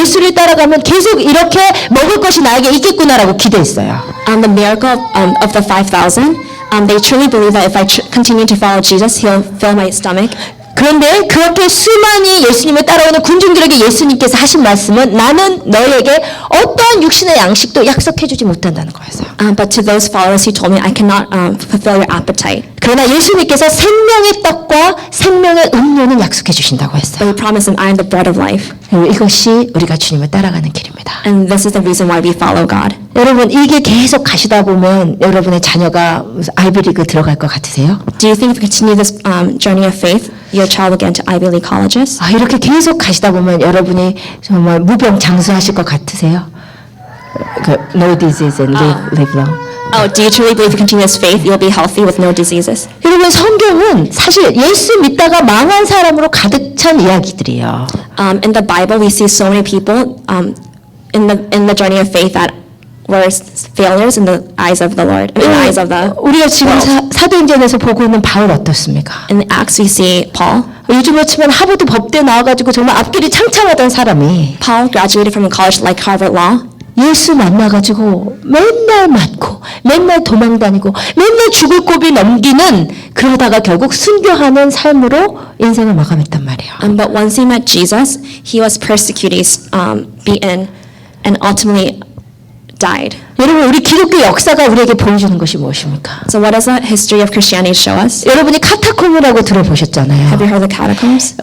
예수를 따라가면 계속 이렇게 먹을 것이 나에게 있겠구나라고 기대했어요. The miracle of the 5,000, they truly believe that if I continue to follow Jesus, He'll fill my stomach. 그런데 그렇게 수많이 예수님을 따라오는 군중들에게 예수님께서 하신 말씀은 나는 너에게 어떠한 육신의 양식도 약속해주지 못한다는 거였어요. But to those followers, He told me, I cannot fulfill your appetite. 그러나 예수님께서 생명의 떡과 생명의 음료는 약속해 주신다고 했어요. But He promised them, I am the bread of life. 이것이 우리가 주님을 따라가는 길입니다. And this is the reason why we follow God. 여러분 이 길 계속 가시다 보면 여러분의 자녀가 아이비리그 들어갈 것 같으세요? Do you think if you continue this journey of faith, your child will get into Ivy League colleges? 이렇게 계속 가시다 보면 여러분이 정말 무병장수하실 것 같으세요? No disease and live long. Do you truly believe if you continue this faith, you'll be healthy with no diseases? 여러분 성경은 사실 예수 믿다가 망한 사람으로 가득 찬 이야기들이에요. In the Bible, we see so many people in the journey of faith that were failures in the eyes of the Lord, in the eyes of the 우리가 지금 world. 사도행전에서 보고 있는 바울 어떻습니까? In Acts, we see Paul. 요즘 그렇지만 하버드 법대 나와가지고 정말 앞길이 창창하던 사람이 Paul graduated from a college like Harvard Law. 예수 만나가지고 맨날 맞고 맨날 도망다니고 맨날 죽을 고비 넘기는 그러다가 결국 순교하는 삶으로 인생을 마감했단 말이에요. But once he met Jesus, he was persecuted, beaten, and ultimately died. 여러분 우리 기독교 역사가 우리에게 보여주는 것이 무엇입니까? So what does the history of Christianity show us? 여러분이 카타콤이라고 들어보셨잖아요. Have you heard of the catacombs?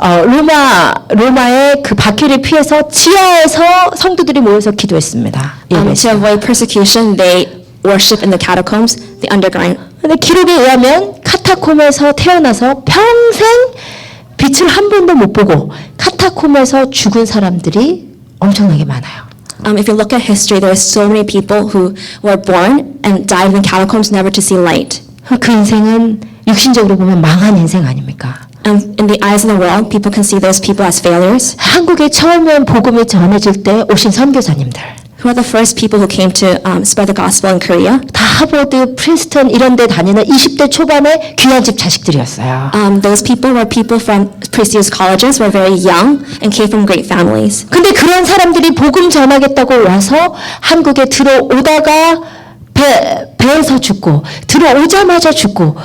로마의 그 박해를 피해서 지하에서 성도들이 모여서 기도했습니다. To avoid persecution, they worship in the catacombs, the underground. 근데 기록에 의하면 카타콤에서 태어나서 평생 빛을 한 번도 못 보고 카타콤에서 죽은 사람들이 엄청나게 많아요. If you look at history, there are so many people who were born and died in the catacombs never to see light. 그 인생은 육신적으로 보면 망한 인생 아닙니까? In the eyes of the world, people can see those people as failures. 한국에 처음에 복음이 전해질 때 오신 선교사님들 Who are the first people who came to spread the gospel in Korea? 다 하버드, 프린스턴 이런 데 다니는 20대 초반의 귀한 집 자식들이었어요. Those people were people from prestigious colleges, were very young, and came from great families. 근데 그런 사람들이 복음 전하겠다고 와서 한국에 들어오다가 배에서 죽고 들어오자마자 죽고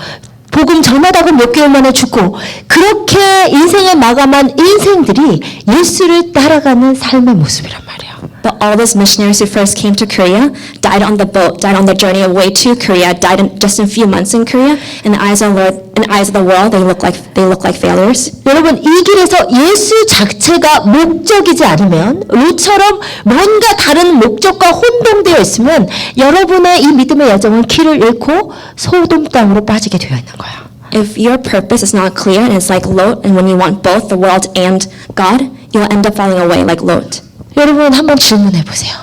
복음 전하다가 몇 개월 만에 죽고 그렇게 인생을 마감한 인생들이 예수를 따라가는 삶의 모습이란 말이에요. But all those missionaries who first came to Korea died on the boat, died on their journey away to Korea, died in just a few months in Korea. In the eyes of the Lord, in the eyes of the world, they look like failures. 여러분 이 길에서 예수 자체가 목적이지 않으면 롯처럼 뭔가 다른 목적과 혼동되어 있으면 여러분의 이 믿음의 여정은 길을 잃고 소돔 땅으로 빠지게 되어 있는 거예요. If your purpose is not clear and it's like Lot, and when you want both the world and God, you'll end up falling away like Lot. 여러분 한번 질문해 보세요.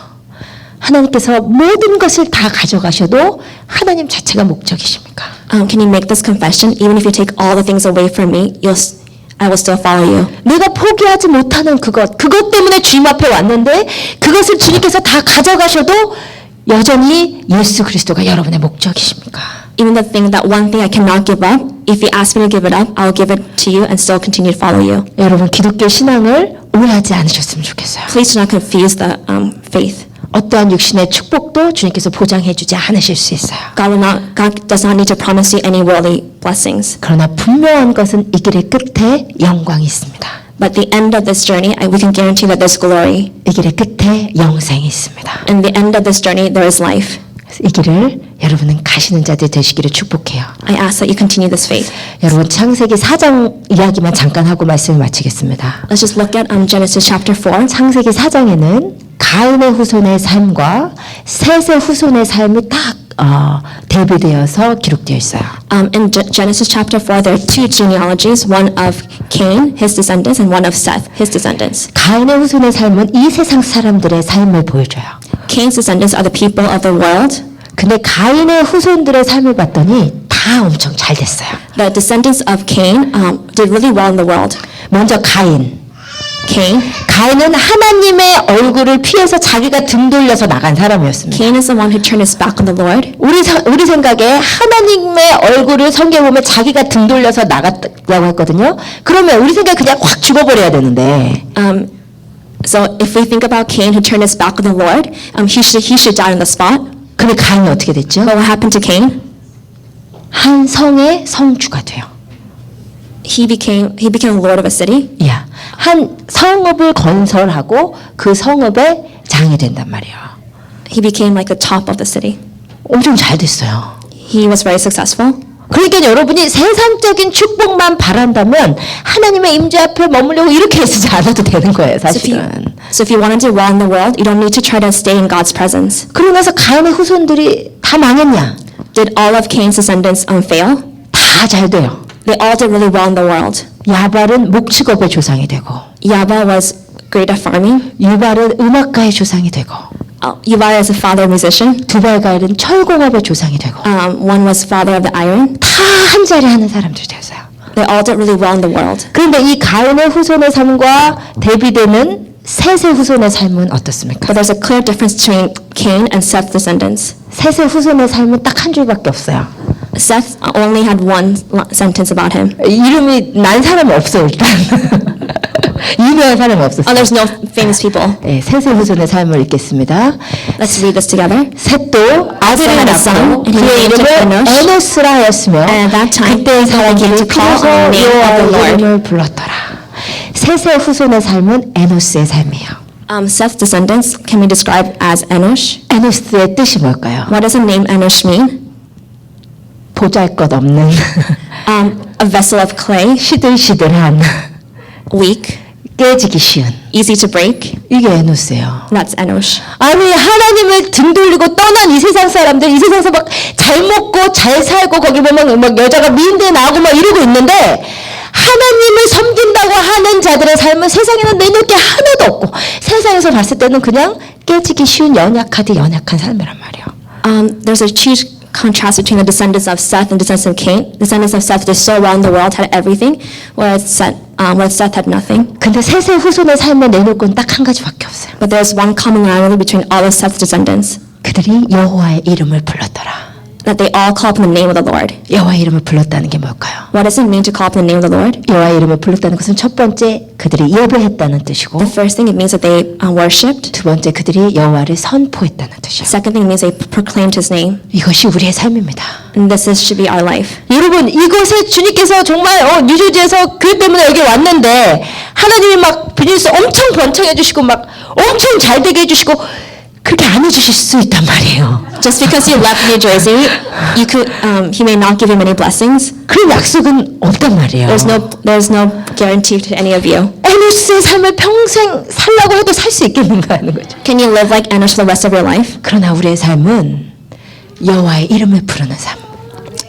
하나님께서 모든 것을 다 가져가셔도 하나님 자체가 목적이십니까? Can you make this confession? Even if you take all the things away from me, I will still follow you. 내가 포기하지 못하는 그것 때문에 주님 앞에 왔는데 그것을 주님께서 다 가져가셔도 여전히 예수 그리스도가 여러분의 목적이십니까? Even the thing, that one thing I cannot give up, if you ask me to give it up, I'll give it to you and still continue to follow you. 여러분 기독교 신앙을 오해하지 않으셨으면 좋겠어요. Please do not confuse the faith. 어떠한 육신의 축복도 주님께서 보장해 주지 않으실 수 있어요. God does not need to promise you any worldly blessings. 그러나 분명한 것은 이 길의 끝에 영광이 있습니다. But the end of this journey, we can guarantee that there's glory. 이 길의 끝에 영생이 있습니다. In the end of this journey, there is life. 그래서 이 길을 여러분은 가시는 자들 되시기를 축복해요. I ask that you continue this faith. 여러분 창세기 4장 이야기만 잠깐 하고 말씀을 마치겠습니다. Let's just look at Genesis chapter 4. 창세기 4장에는 가인의 후손의 삶과 셋의 후손의 삶이 딱 대비되어서 기록되어 있어요. In Genesis chapter 4, there are two genealogies, one of Cain, his descendants, and one of Seth, his descendants. 가인의 후손의 삶은 이 세상 사람들의 삶을 보여줘요. Cain's descendants are the people of the world. 근데 가인의 후손들의 삶을 봤더니 다 엄청 잘 됐어요. The descendants of Cain did really well in the world. 먼저 가인. Cain 은 하나님의 얼굴을 피해서 자기가 등 돌려서 나간 사람이었습니다. Cain is the one who turned his back on the Lord. 우리 생각에 하나님의 얼굴을 성경에 보면 자기가 등 돌려서 나갔다고 했거든요. 그러면 우리 생각에 그냥 확 죽어버려야 되는데 So if we think about Cain who turned his back on the Lord, he should die on the spot. 근데 가인이 어떻게 됐죠? But what happened to Cain? 한 성의 성주가 돼요. He became lord of a city. 야, 한 성읍을 건설하고 그 성읍의 장이 된단 말이에요. He became like the top of the city. 엄청 잘 됐어요. He was very successful. 그러니까 여러분이 세상적인 축복만 바란다면 하나님의 임재 앞에 머물려고 이렇게 애쓰지 않아도 되는 거예요, 사실은. So if you want to do well in the world, you don't need to try to stay in God's presence. 그러고 나서 가인의 후손들이 다 망했냐? Did all of Cain's descendants fail? 다 잘 돼요. They all did really well in the world. 야발은 목축업의 조상이 되고 Yabal was great at farming. 유발은 음악가의 조상이 되고 Yuval is a father musician. 두발가일은 철공업의 조상이 되고 One was father of the iron. 다 한 자리 하는 사람들 되었어요. They all did really well in the world. 그런데 이 가인의 후손의 삶과 대비되는 셋의 후손의 삶은 어떻습니까? But there's a clear difference between Cain and Seth's descendants. 셋의 후손의 삶은 딱 한 줄밖에 없어요. Seth only had one sentence about him. 이름이 난 사람이 없어 일단. 유명한 사람이 없었어요. There's no famous people. 네, 셋의 후손의 삶을 읽겠습니다. Let's read this together. 셋도 아들을 Seth had a son, 낳고 and he 그의 named him 이름을 Enosh. 에노스라 하였으며 And at that time, 그때 사람들이 to call on 피로서 the name of the 여호와의 Lord. 이름을 불렀더라. 셋의 후손의 삶은 에노스의 삶이에요. Seth's descendants can be described as Enosh. 에노스의 뜻이 뭘까요? What does the name Enosh mean? 보잘것없는 A vessel of clay, 시들시들한 weak, 깨지기 쉬운 easy to break. 이게 에노스예요. That's Enosh. 아니 하나님을 등 돌리고 떠난 이 세상 사람들 이 세상에서 막 잘 먹고 잘 살고 거기 보면 막 여자가 미인대 나오고 막 이러고 있는데 하나님을 섬긴다고 하는 자들의 삶은 세상에는 내놓을 게 하나도 없고 세상에서 봤을 때는 그냥 깨지기 쉬운 연약한 삶이란 말이에요. There's a huge contrast between the descendants of Seth and descendants of Cain. Descendants of Seth did so well in the world, had everything, whereas Seth had nothing. 근데 셋의 후손의 삶에 내놓을 건 딱 한 가지밖에 없어요. But there's one commonality between all of Seth's descendants, 그들이 여호와의 이름을 불렀더라. that they all call upon the name of the Lord. 여호와의 이름을 불렀다는 게 뭘까요? What does it mean to call upon the name of the Lord? 여호와의 이름을 불렀다는 것은 첫 번째 그들이 예배했다는 뜻이고 The first thing it means that they worshipped. 두 번째 그들이 여호와를 선포했다는 뜻이에요. Second thing it means they proclaimed His name. 이것이 우리의 삶입니다. And should be our life. 여러분 이곳에 주님께서 정말 뉴저지에서 교회 때문에 여기 왔는데 하나님이 막 비즈니스 엄청 번창해 주시고 막 엄청 잘 되게 해주시고 그렇게 안 해주실 수 있단 말이에요. Just because you left New Jersey, He may not give you many blessings. 그런 약속은 없단 말이에요. There's no guarantee to any of you. 에노스의 삶을 평생 살라고 해도 살 수 있겠는가 하는 거죠. Can you live like Enosh for the rest of your life? 그러나 우리의 삶은 여호와의 이름을 부르는 삶.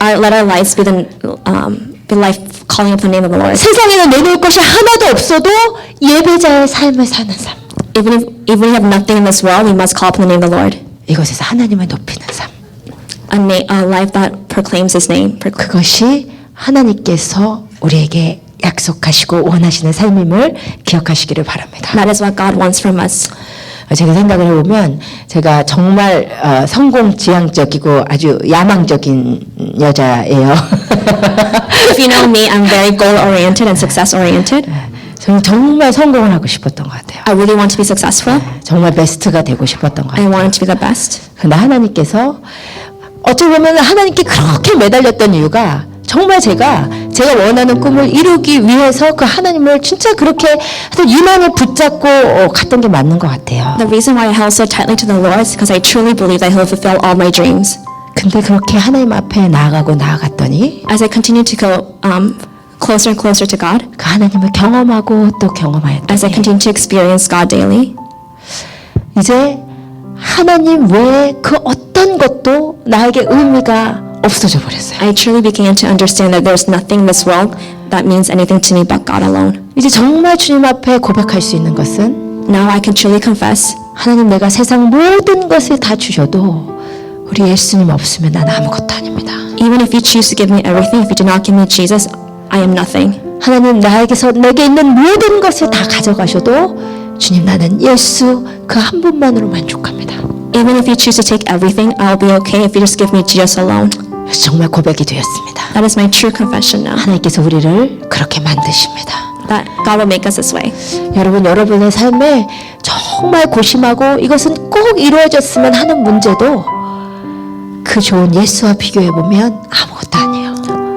Let our lives be the life calling upon the name of the Lord. 세상에는 내놓을 것이 하나도 없어도 예배자의 삶을 사는 삶. Even if we have nothing in this world, we must call upon the name of the Lord. 이것에서 하나님을 높이는 삶. A life that proclaims His name. 그것이 하나님께서 우리에게 약속하시고 원하시는 삶임을 기억하시기를 바랍니다. That is what God wants from us. 제가 생각을 해보면 제가 정말 성공지향적이고 아주 야망적인 여자예요. If you know me, I'm very goal-oriented and success-oriented. 저는 정말 성공을 하고 싶었던 것 같아요. I really want to be successful. 정말 베스트가 되고 싶었던 것 I 같아요. wanted to be the best. 그러나 하나님께서 어떻게 보면 하나님께 그렇게 매달렸던 이유가 정말 제가 원하는 꿈을 이루기 위해서 그 하나님을 진짜 그렇게 유난히 붙잡고 갔던 게 맞는 것 같아요. The reason why I held so tightly to the Lord is because I truly believe that He will fulfill all my dreams. 근데 그렇게 하나님 앞에 나아갔더니 As I continue to go closer and closer to God, 그 하나님을 경험하고 또 as I 경험하였더니 continue to experience God daily, 이제 하나님 외에 그 어떤 것도 나에게 의미가 없어져 버렸어요. I truly began to understand that there's nothing in this world that means anything to me but God alone. 이제 정말 주님 앞에 고백할 수 있는 것은 Now I can truly confess, 하나님 내가 세상 모든 것을 다 주셔도 우리 예수님 없으면 난 아무것도 아닙니다. even if you choose to give me everything, if you do not give me Jesus, I am nothing. 하나님 나에게서 내게 있는 모든 것을 다 가져가셔도 주님 나는 예수 그 한 분만으로 만족합니다. Even if you choose to take everything, I'll be okay if you just give me Jesus alone. 정말 고백이 되었습니다. That is my true confession now. 하나님께서 우리를 그렇게 만드십니다. That God will make us this way. 여러분 여러분의 삶에 정말 고심하고 이것은 꼭 이루어졌으면 하는 문제도 그 좋은 예수와 비교해 보면 아무것도 아니에요.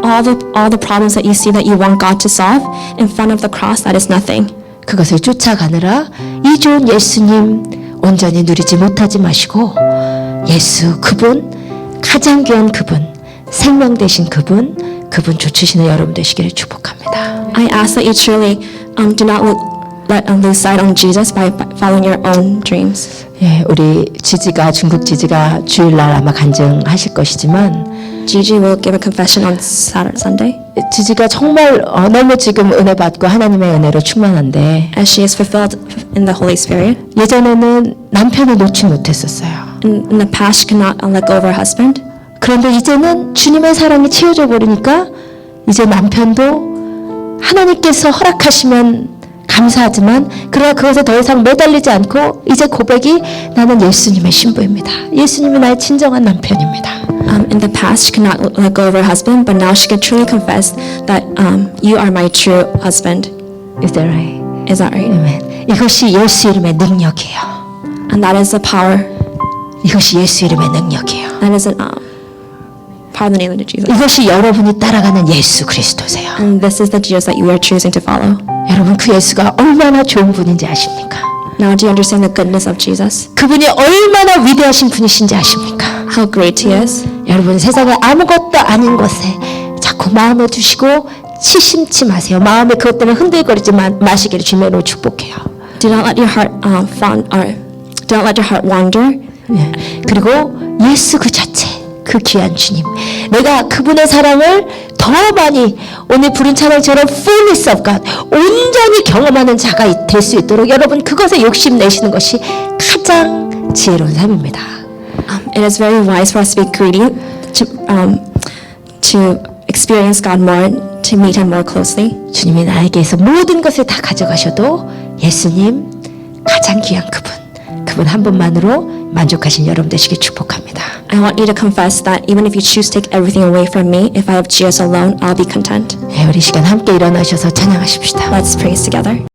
All the problems that you see that you want God to solve in front of the cross, that is nothing. 그것을 쫓아가느라 이 좋은 예수님 온전히 누리지 못하지 마시고 예수 그분 가장 귀한 그분 생명 되신 그분 쫓으시는 여러분 되시기를 축복합니다. I ask that you truly do not lose sight on Jesus by following your own dreams. 예, 우리 지지가 중국 지지가 주일날 아마 간증하실 것이지만 Gigi will give a confession on Saturday, Sunday, 지지가 정말 너무 지금 은혜 받고 하나님의 은혜로 충만한데 as she is fulfilled in the Holy Spirit. 예전에는 남편을 놓지 못했었어요. In the past, she could not let go of her husband. 그런데 이제는 주님의 사랑이 채워져 버리니까 이제 남편도 하나님께서 허락하시면 감사하지만 그러나 그것에 더 이상 매달리지 않고 이제 고백이 나는 예수님의 신부입니다. 예수님이 나의 진정한 남편입니다. In the past, she could not let go of her husband, but now she can truly confess that you are my true husband. Is that right? Is that right? 아멘. 이것이 예수 이름의 능력이에요. And that is the power. 이것이 예수 이름의 능력이에요. That is power in the name of Jesus. 이것이 여러분이 따라가는 예수 그리스도세요. And this is the Jesus that you are choosing to follow. 여러분 그 예수가 얼마나 좋은 분인지 아십니까? Now, do you understand the goodness of Jesus? 그분이 얼마나 위대하신 분이신지 아십니까? How great He is? 여러분 세상에 아무것도 아닌 것에 자꾸 마음에 두시고 치심치 마세요. 마음에 그것 때문에 흔들거리지 마시기를 주님으로 축복해요. Do not let your heart do not let your heart wander. 예. 그리고 예수 그 자체 그 귀한 주님 내가 그분의 사랑을 더 많이 오늘 부른 찬양처럼 fullness of God 온전히 경험하는 자가 될 수 있도록 여러분 그것에 욕심내시는 것이 가장 지혜로운 삶입니다. It is very wise for us to be greedy, to experience God more, to meet Him more closely. 주님이 나에게서 모든 것을 다 가져가셔도 예수님 가장 귀한 그분 한 분만으로 만족하신 여러분 되시길 축복합니다. I want you to confess that even if you choose to take everything away from me, if I have Jesus alone, I'll be content. 네, 우리 시간 함께 일어나셔서 찬양하십시다. Let's praise together.